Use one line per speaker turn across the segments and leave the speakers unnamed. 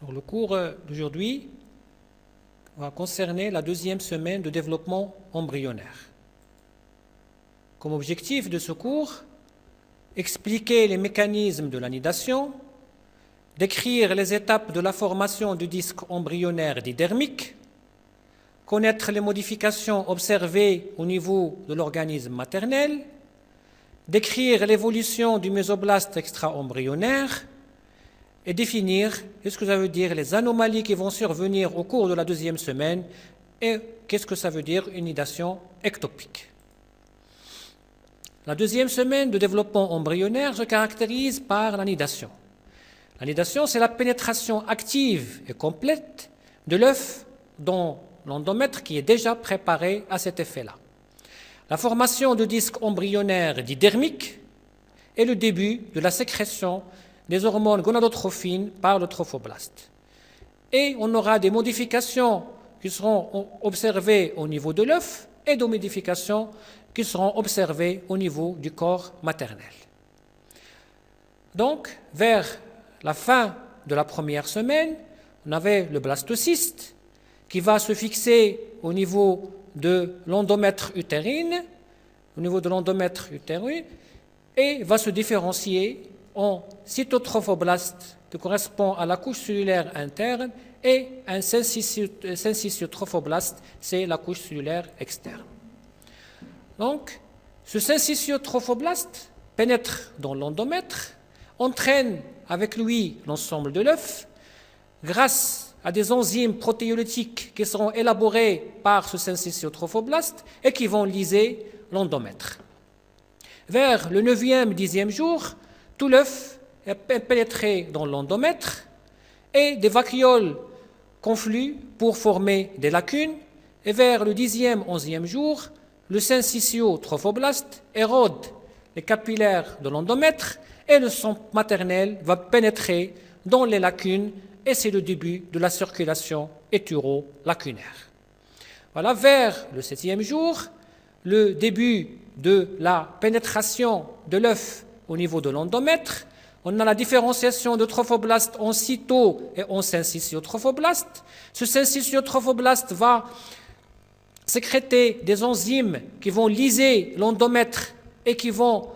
Alors, le cours d'aujourd'hui va concerner la deuxième semaine de développement embryonnaire. Comme objectif de ce cours, expliquer les mécanismes de la nidation, décrire les étapes de la formation du disque embryonnaire didermique, connaître les modifications observées au niveau de l'organisme maternel, décrire l'évolution du mésoblaste extra-embryonnaire et définir qu'est-ce que ça veut dire les anomalies qui vont survenir au cours de la deuxième semaine et qu'est-ce que ça veut dire une nidation ectopique. La deuxième semaine de développement embryonnaire se caractérise par la nidation. La nidation, c'est la pénétration active et complète de l'œuf dans l'endomètre qui est déjà préparé à cet effet-là. La formation de disques embryonnaires didermiques est le début de la sécrétion des hormones gonadotrophines par le trophoblaste. Et on aura des modifications qui seront observées au niveau de l'œuf et des modifications qui seront observées au niveau du corps maternel. Donc, vers la fin de la première semaine, on avait le blastocyste qui va se fixer au niveau de l'endomètre utérine, et va se différencier en cytotrophoblaste qui correspond à la couche cellulaire interne et un syncytiotrophoblast, c'est la couche cellulaire externe. Donc, ce syncytiotrophoblast pénètre dans l'endomètre, entraîne avec lui l'ensemble de l'œuf, grâce à des enzymes protéolytiques qui seront élaborées par ce syncytiotrophoblast et qui vont lyser l'endomètre. Vers le 9e, 10e jour, tout l'œuf est pénétré dans l'endomètre et des vacuoles confluent pour former des lacunes. Et vers le 10e, 11e jour, le syncytiotrophoblast érode les capillaires de l'endomètre et le sang maternel va pénétrer dans les lacunes et c'est le début de la circulation hétéro-lacunaire. Voilà, vers le 7e jour, le début de la pénétration de l'œuf au niveau de l'endomètre. On a la différenciation de trophoblastes en cyto et en syncytiotrophoblast. Ce syncytiotrophoblast va sécréter des enzymes qui vont lyser l'endomètre et qui vont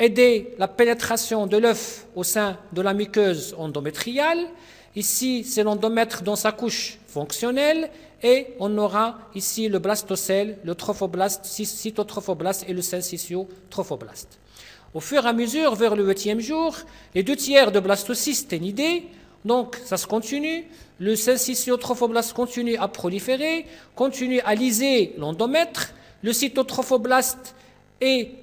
aider la pénétration de l'œuf au sein de la muqueuse endométriale. Ici, c'est l'endomètre dans sa couche fonctionnelle et on aura ici le blastocèle, le trophoblaste, cytotrophoblast et le syncytiotrophoblast. Au fur et à mesure, vers le 8e jour, les 2/3 de blastocystes est nidé, donc ça se continue. Le syncytiotrophoblast continue à proliférer, continue à lyser l'endomètre. Le cytotrophoblast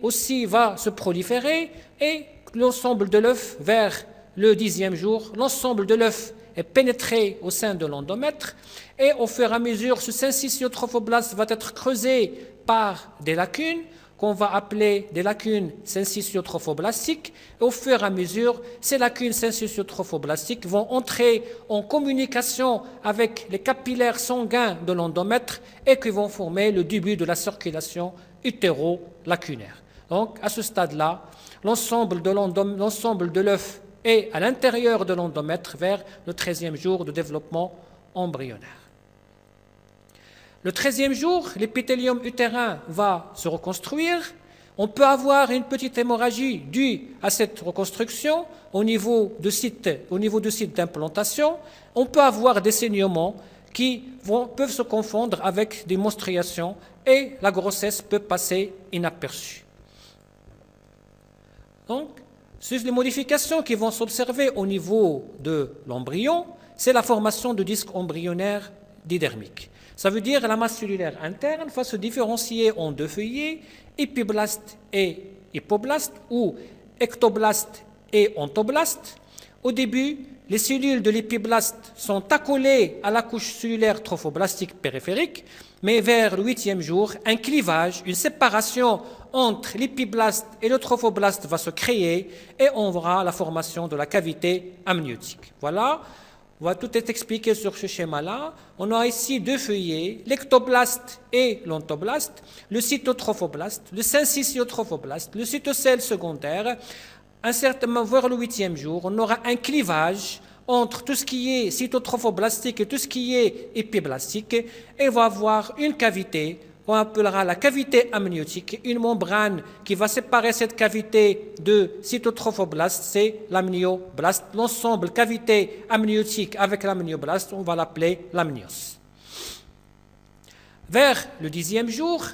aussi va se proliférer et l'ensemble de l'œuf vers le 10e jour, l'ensemble de l'œuf est pénétré au sein de l'endomètre et au fur et à mesure, ce syncytiotrophoblast va être creusé par des lacunes qu'on va appeler des lacunes syncytiotrophoblastiques. Et au fur et à mesure, ces lacunes syncytiotrophoblastiques vont entrer en communication avec les capillaires sanguins de l'endomètre et qui vont former le début de la circulation utéro-lacunaire. Donc, à ce stade-là, l'ensemble de l'œuf est à l'intérieur de l'endomètre vers le 13e jour de développement embryonnaire. Le 13e jour, l'épithélium utérin va se reconstruire. On peut avoir une petite hémorragie due à cette reconstruction au niveau de site d'implantation. On peut avoir des saignements qui peuvent se confondre avec des menstruations et la grossesse peut passer inaperçue. Donc, les modifications qui vont s'observer au niveau de l'embryon, c'est la formation de disques embryonnaires didermiques. Ça veut dire que la masse cellulaire interne va se différencier en deux feuillets, épiblaste et hypoblaste, ou ectoblaste et ontoblaste. Au début, les cellules de l'épiblaste sont accolées à la couche cellulaire trophoblastique périphérique, mais vers le 8e jour, un clivage, une séparation entre l'épiblaste et le trophoblaste va se créer et on verra la formation de la cavité amniotique. Voilà. Tout est expliqué sur ce schéma-là. On a ici deux feuillets, l'ectoblaste et l'ontoblaste, le cytotrophoblast, le syncytiotrophoblast, le cytocèle secondaire. Un certain moment, vers le 8e jour, on aura un clivage entre tout ce qui est cytotrophoblastique et tout ce qui est épiblastique, il va avoir une cavité qu'on appellera la cavité amniotique, une membrane qui va séparer cette cavité de cytotrophoblaste, c'est l'amnioblaste. L'ensemble cavité amniotique avec l'amnioblaste, on va l'appeler l'amnios. Vers le 10e jour,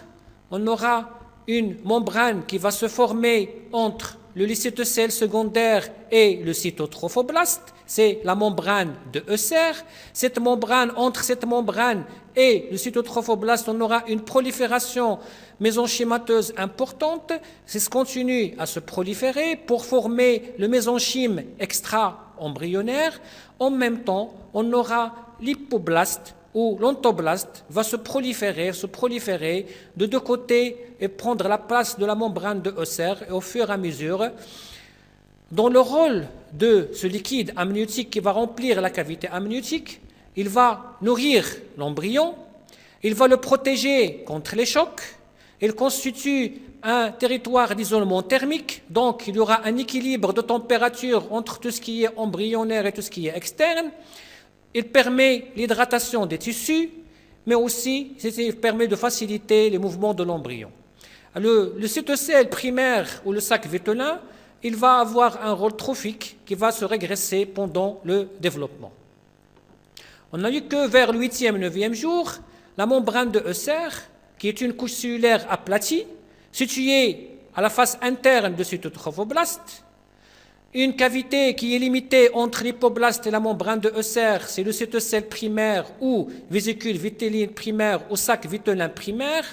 on aura une membrane qui va se former entre le lycétocèle secondaire et le cytotrophoblaste, c'est la membrane de Husser. Cette membrane, entre cette membrane et le cytotrophoblaste, on aura une prolifération mésenchymateuse importante. Ça continue à se proliférer pour former le mésenchyme extra-embryonnaire. En même temps, on aura l'hypoblaste où l'ontoblaste va se proliférer de deux côtés et prendre la place de la membrane de Husser, et au fur et à mesure, dans le rôle de ce liquide amniotique qui va remplir la cavité amniotique, il va nourrir l'embryon, il va le protéger contre les chocs, il constitue un territoire d'isolement thermique, donc il y aura un équilibre de température entre tout ce qui est embryonnaire et tout ce qui est externe. Il permet l'hydratation des tissus, mais aussi il permet de faciliter les mouvements de l'embryon. Le cytocèle primaire ou le sac vitellin, il va avoir un rôle trophique qui va se régresser pendant le développement. On a vu que vers le 8e, 9e jour, la membrane de Husser, qui est une couche cellulaire aplatie, située à la face interne du cytotrophoblaste, une cavité qui est limitée entre l'hypoblaste et la membrane de Husser, c'est le cytocèle primaire ou vésicule vitelline primaire ou sac vitellin primaire.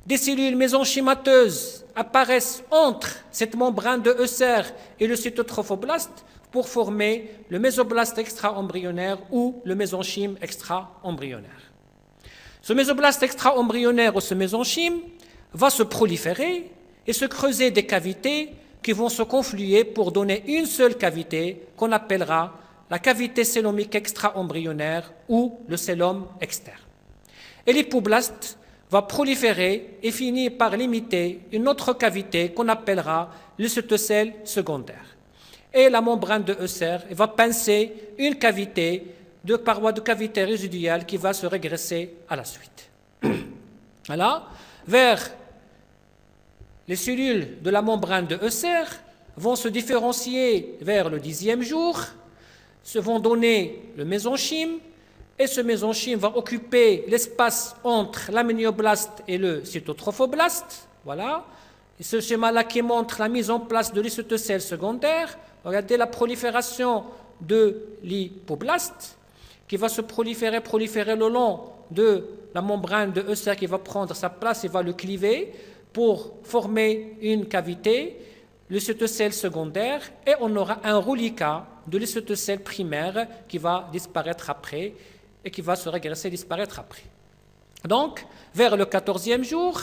Des cellules mésenchymateuses apparaissent entre cette membrane de Husser et le cytotrophoblaste pour former le mésoblaste extra-embryonnaire ou le mésenchyme extra-embryonnaire. Ce mésoblaste extra-embryonnaire ou ce mésenchyme va se proliférer et se creuser des cavités qui vont se confluer pour donner une seule cavité qu'on appellera la cavité célomique extra-embryonnaire ou le célome externe. Et l'hypoblaste va proliférer et finir par limiter une autre cavité qu'on appellera le cytocèle secondaire. Et la membrane de Husser va pincer une cavité de paroi de cavité résiduelle qui va se régresser à la suite. Voilà, vers les cellules de la membrane de Husser vont se différencier vers le 10e jour, se vont donner le mésenchyme, et ce mésenchyme va occuper l'espace entre l'amnioblaste et le cytotrophoblaste. Voilà. Et ce schéma-là qui montre la mise en place de l'cytocèle secondaire. Regardez la prolifération de l'hypoblaste qui va se proliférer le long de la membrane de Husser qui va prendre sa place et va le cliver pour former une cavité, le cytocèle secondaire, et on aura un reliquat de l'cytocèle primaire qui va disparaître après et qui va se régresser et disparaître après. Donc, vers le 14e jour,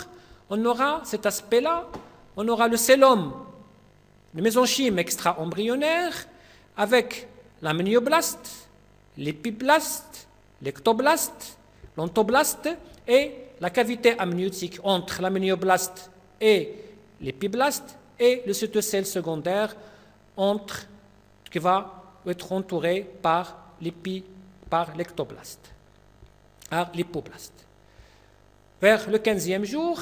on aura cet aspect-là, on aura le célome, le mésenchyme extra-embryonnaire, avec l'amnioblaste, l'épiblaste, l'ectoblaste, l'ontoblaste et la cavité amniotique entre l'amnioblaste et l'épiblaste et le cytocèle secondaire qui va être entouré par l'ectoblaste, par l'hypoblaste. Vers le 15e jour,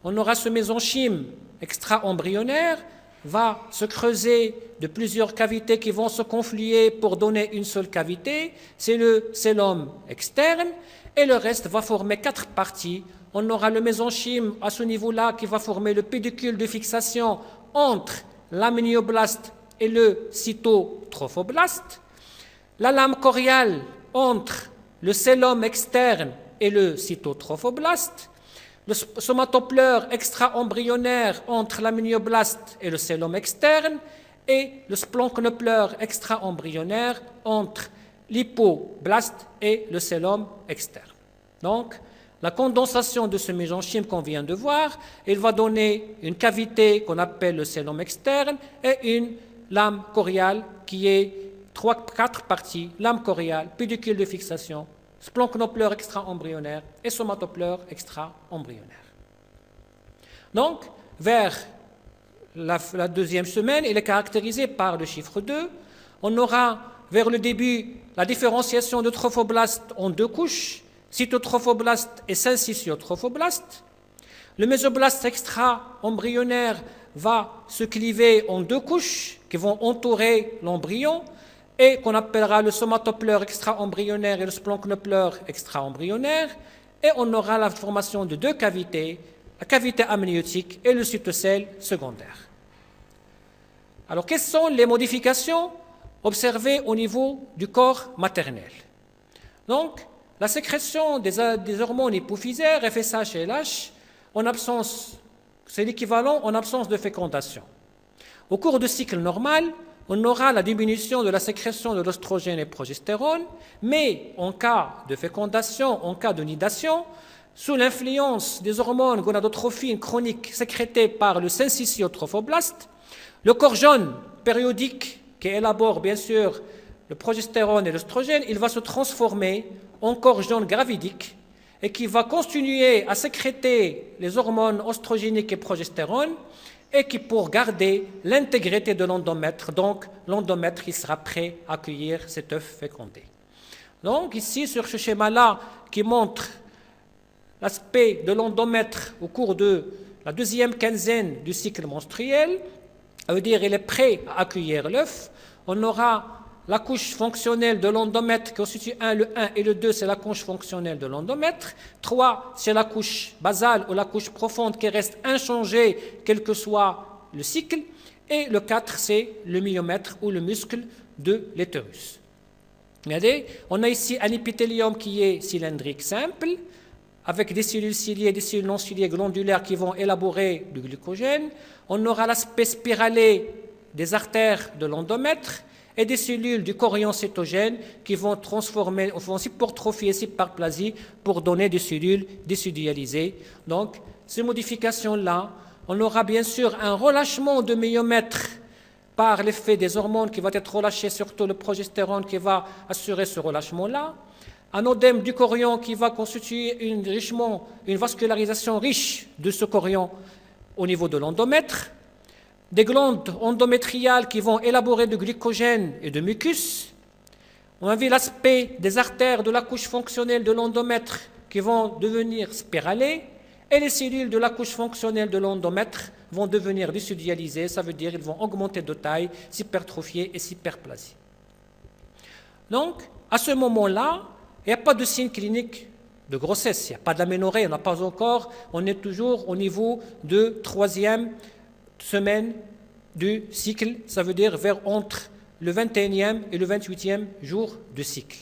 on aura ce mésenchyme extra-embryonnaire va se creuser de plusieurs cavités qui vont se confluer pour donner une seule cavité, c'est le célome externe, et le reste va former 4 parties. On aura le mésenchyme à ce niveau-là qui va former le pédicule de fixation entre l'amnioblaste et le cytotrophoblaste, la lame choriale entre le célome externe et le cytotrophoblaste, le somatopleure extra-embryonnaire entre l'amnioblaste et le célome externe, et le splanchnopleure extra-embryonnaire entre l'hypoblaste et le célome externe. Donc, la condensation de ce mésenchyme qu'on vient de voir, il va donner une cavité qu'on appelle le célome externe et une lame choriale qui est 4 parties, lame choriale, pédicule de fixation, splanchnopleure extra-embryonnaire et somatopleure extra-embryonnaire. Donc, vers la 2e semaine, il est caractérisé par le chiffre 2. On aura vers le début, la différenciation de trophoblastes en deux couches, cytotrophoblast et syncytiotrophoblaste. Le mésoblaste extra-embryonnaire va se cliver en deux couches qui vont entourer l'embryon et qu'on appellera le somatopleure extra-embryonnaire et le splanchnopleur extra-embryonnaire. Et on aura la formation de deux cavités, la cavité amniotique et le cytocèle secondaire. Alors, quelles sont les modifications observées au niveau du corps maternel? Donc, la sécrétion des hormones hypophysaires, FSH et LH, c'est l'équivalent en absence de fécondation. Au cours du cycle normal, on aura la diminution de la sécrétion de l'oestrogène et progestérone, mais en cas de fécondation, en cas de nidation, sous l'influence des hormones gonadotrophines chroniques sécrétées par le syncytiotrophoblaste, le corps jaune périodique qui élabore bien sûr le progestérone et l'oestrogène, il va se transformer en corps jaune gravidique et qui va continuer à sécréter les hormones oestrogéniques et progestérone et qui pour garder l'intégrité de l'endomètre. Donc l'endomètre il sera prêt à accueillir cet œuf fécondé. Donc ici sur ce schéma-là qui montre l'aspect de l'endomètre au cours de la deuxième quinzaine du cycle menstruel, ça veut dire qu'il est prêt à accueillir l'œuf. On aura la couche fonctionnelle de l'endomètre qui constitue le 1 et le 2, c'est la couche fonctionnelle de l'endomètre. 3, c'est la couche basale ou la couche profonde qui reste inchangée quel que soit le cycle. Et le 4, c'est le myomètre ou le muscle de l'utérus. Regardez, on a ici un épithélium qui est cylindrique simple, avec des cellules ciliées, des cellules non ciliées glandulaires qui vont élaborer du glycogène. On aura l'aspect spiralé des artères de l'endomètre et des cellules du chorion cétogène qui vont transformer, vont hypertrophier, hyperplasie pour donner des cellules décidualisées. Donc, ces modifications-là, on aura bien sûr un relâchement de myomètre par l'effet des hormones qui vont être relâchées, surtout le progestérone qui va assurer ce relâchement-là. Un odème du chorion qui va constituer une vascularisation riche de ce chorion au niveau de l'endomètre. Des glandes endométriales qui vont élaborer du glycogène et de mucus. On a vu l'aspect des artères de la couche fonctionnelle de l'endomètre qui vont devenir spiralées et les cellules de la couche fonctionnelle de l'endomètre vont devenir décidualisées, ça veut dire qu'ils vont augmenter de taille, s'hypertrophier et s'hyperplasie. Donc, à ce moment-là, il n'y a pas de signe clinique de grossesse, il n'y a pas d'aménorrhée, on n'a pas encore, on est toujours au niveau de 3e semaine du cycle, ça veut dire entre le 21e et le 28e jour du cycle.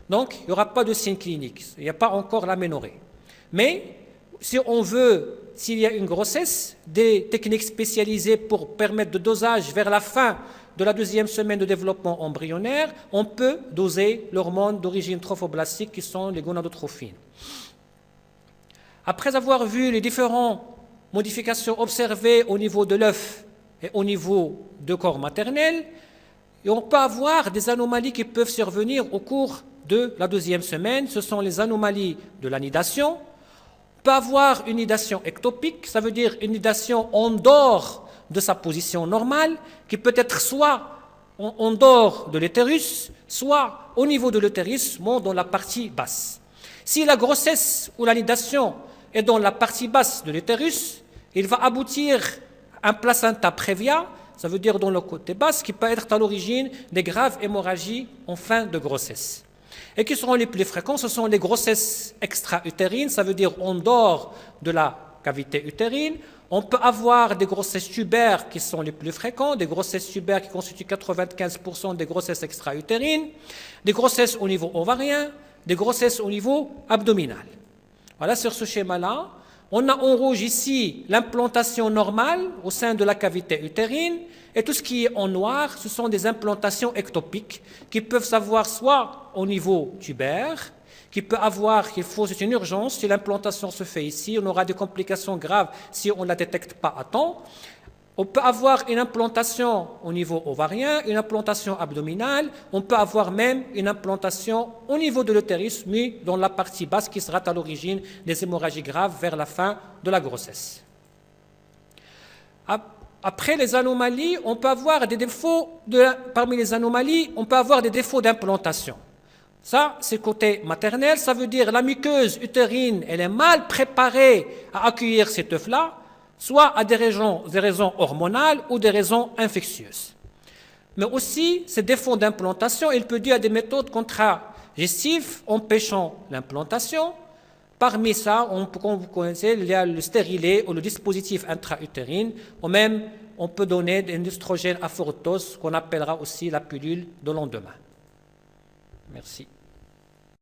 Donc, il n'y aura pas de signe clinique, il n'y a pas encore l'aménorrhée. Mais, si on veut, s'il y a une grossesse, des techniques spécialisées pour permettre de dosage vers la fin de la 2e semaine de développement embryonnaire, on peut doser l'hormone d'origine trophoblastique qui sont les gonadotrophines. Après avoir vu les différentes modifications observées au niveau de l'œuf et au niveau du corps maternel, et on peut avoir des anomalies qui peuvent survenir au cours de la 2e semaine. Ce sont les anomalies de la nidation. On peut avoir une nidation ectopique, ça veut dire une nidation en dehors de sa position normale, qui peut être soit en dehors de l'utérus, soit au niveau de l'utérus, mais dans la partie basse. Si la grossesse ou la nidation est dans la partie basse de l'utérus, il va aboutir à un placenta prévia, ça veut dire dans le côté bas, qui peut être à l'origine des graves hémorragies en fin de grossesse. Et qui seront les plus fréquents? Ce sont les grossesses extra-utérines, ça veut dire en dehors de la cavité utérine. On peut avoir des grossesses tubaires qui sont les plus fréquentes, des grossesses tubaires qui constituent 95% des grossesses extra-utérines, des grossesses au niveau ovarien, des grossesses au niveau abdominal. Voilà, sur ce schéma-là, on a en rouge ici l'implantation normale au sein de la cavité utérine, et tout ce qui est en noir, ce sont des implantations ectopiques qui peuvent s'avoir soit au niveau tubaire, qui peut avoir, c'est une urgence, si l'implantation se fait ici, on aura des complications graves si on ne la détecte pas à temps. On peut avoir une implantation au niveau ovarien, une implantation abdominale, on peut avoir même une implantation au niveau de l'utérus, mais dans la partie basse qui sera à l'origine des hémorragies graves vers la fin de la grossesse. après les anomalies, on peut avoir des défauts, parmi les anomalies, on peut avoir des défauts d'implantation. Ça, c'est côté maternel, ça veut dire la muqueuse utérine, elle est mal préparée à accueillir cet œuf-là, soit à des raisons hormonales ou des raisons infectieuses. Mais aussi, ces défauts d'implantation, il peut dû à des méthodes contragestives empêchant l'implantation. Parmi ça, comme vous connaissez, il y a le stérilet ou le dispositif intra-utérine, ou même on peut donner un oestrogène à forte dose qu'on appellera aussi la pilule de lendemain. Merci.